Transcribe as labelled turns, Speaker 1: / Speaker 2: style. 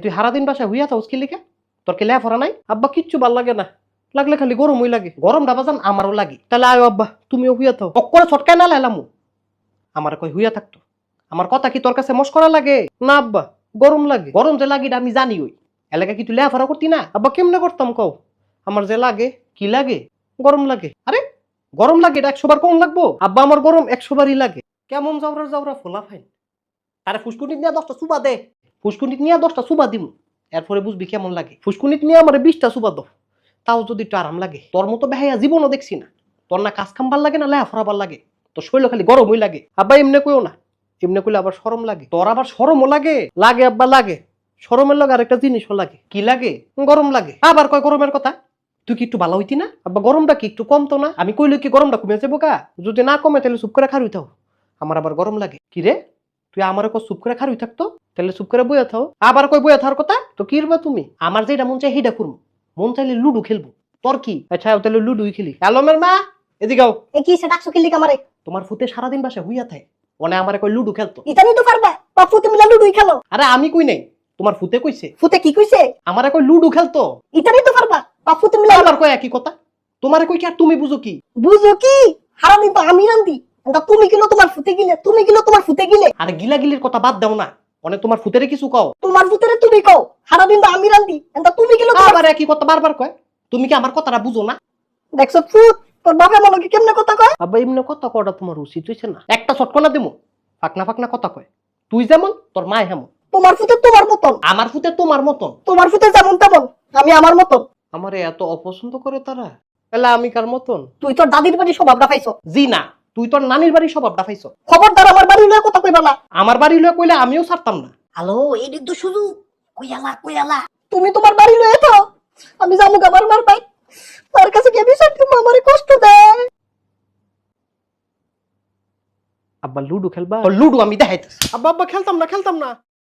Speaker 1: তুই সারাদিন বাসায় হইয়া থাকস কি লিখে? তোর কি লেফরা নাই? আব্বা কিচ্ছু ভাল লাগে না, লাগলে খালি গরমই লাগে। গরমটা বাজান আমারও লাগে। তাহলে আয়ো আব্বা, তুমিও হইয়া থাও। অক্করে ছটকায় না লাইলামু। আমার কই হইয়া থাকতো। আমার কথা কি তোর কাছে মস্করা লাগে? না আব্বা, গরম লাগে। গরম যে লাগে আমি জানি। ওই এলাকা কি তুই লেফরা করতি না? আব্বা কেমনে করতাম কও? আমার যে লাগে, কি লাগে? গরম লাগে। আরে গরম লাগে এটা 100 বার কম লাগবো? আব্বা আমার গরম 100 বারই লাগে। কেমন জাউরা জাউরা ফোলা ফাইন। আরে ফুসকুনিত নিয়ে 10টা সুবা দে। ফুসকুনিত নিয়ে 10টা সুবা দিমু, এরপরে বুঝবি কেমন লাগে। ফুসকুনিত নিয়ে আমার 20টা সুবা দাও, তাও যদি একটু আরাম লাগে। তোর মতো বেহাইয়া জীবনও দেখছি না। তোর না কাজ কাম ভাল লাগে না লেফরা ভাল লাগে, তোর শরীর খালি গরমই লাগে। আব্বা এমনি কইও না, এমনি কইলে আবার শরম লাগে। তোর আবার শরমও লাগে? লাগে আব্বা লাগে। শরমের লাগে আরেকটা জিনিসও লাগে। কি লাগে? গরম লাগে। আবার কয় গরমের কথা। তুই কি একটু ভালো হইতি না? আব্বা গরমটা কি একটু কমতো না? আমি কইলে কি গরমটা কমে যাবো কা? যদি না কমে তাহলে চুপ করে খারুই থাও। আমার আবার গরম লাগে। কি রে, তুই আমার কো চুপ করে খারুই থাকতো? তাহলে চুপ করে বইয়া থাও। আবার কই বইয়া থাকার কথা? তো কি রবা তুমি? আমার যেটা মন চাই সেইটা করবো। মন চাইলে লুডু খেলবো। তোর কি? আচ্ছা তাহলে লুডুই খেলি। অ্যালোমের মা, এদিকে আও।
Speaker 2: এ কি সেটা ডাকছো কি লিখা আমারে?
Speaker 1: তোমার ফুতে সারাদিন বাসায় হইয়া থাকে, ওনে আমারে কই লুডু খেলতো।
Speaker 2: ইতানি তো পারবা, বাপু তুমি লুডুই খেলো।
Speaker 1: আরে আমি কই নাই, তোমার ফুতে কইছে।
Speaker 2: ফুতে কি কইছে?
Speaker 1: আমারে কই লুডু খেলতো।
Speaker 2: ইতানি তো পারবা, বাপু তুমি
Speaker 1: আবার কই একই কথা। তোমারে কই কি আর তুমি বুঝো কি?
Speaker 2: বুঝো কি? সারাদিন তো আমি রান্দি, এটা তুমি কিলো তোমার ফুতে গিলে, তুমি কিলো তোমার ফুতে গিলে।
Speaker 1: আরে গিলাগিলির কথা বাদ দাও না, অনে তোমার ফুতেরে কিছু কও।
Speaker 2: তোমার ফুতেরে তুমি কও, সারাদিন তো আমি রান্দি, এটা তুমি কিলো তোমার।
Speaker 1: আবার একই কথা বারবার কয়। তুমি কি আমার কথাটা বুঝো না?
Speaker 2: দেখছো ফুট, তোর বাপে মনে কি কেমনে কথা কয়?
Speaker 1: আব্বা এমনি কথা কটা তোমার উচিত হইছে না? একটা চটকনা দিমু, ফাকনা ফাকনা কথা কয়। তুই যেমন তোর মা হেমন।
Speaker 2: তোমার ফুতে তোমার মতন,
Speaker 1: আমার ফুতে তোমার মতন।
Speaker 2: তোমার ফুতে যেমন তেমন, আমি আমার মতন।
Speaker 1: আমারে এত অপছন্দ করে তারা, তাহলে আমি কার মতন?
Speaker 2: তুই তোর দাদির বাড়ি স্বভাবটা পাইছো।
Speaker 1: জি না, তুই তোর নানির বাড়ির স্বভাবটা পাইছো।
Speaker 2: খবরদার আমার বাড়ি লয়ে কথা কইবা না।
Speaker 1: আমার বাড়ি লয়ে কইলে আমিও ছাড়তাম না।
Speaker 2: হ্যালো, এই দিক তো শুধু কইয়ালা তুমি তোমার বাড়ি লয়ে থাও, আমি যাবো আমার মার ভাই, তার কাছে গিয়ে বিষয় তুমি আমারে কষ্ট দেয়।
Speaker 1: আব্বা লুডু খেলবা? লুডু আমি দেখাইতেছি। আব্বা আব্বা খেলতাম না।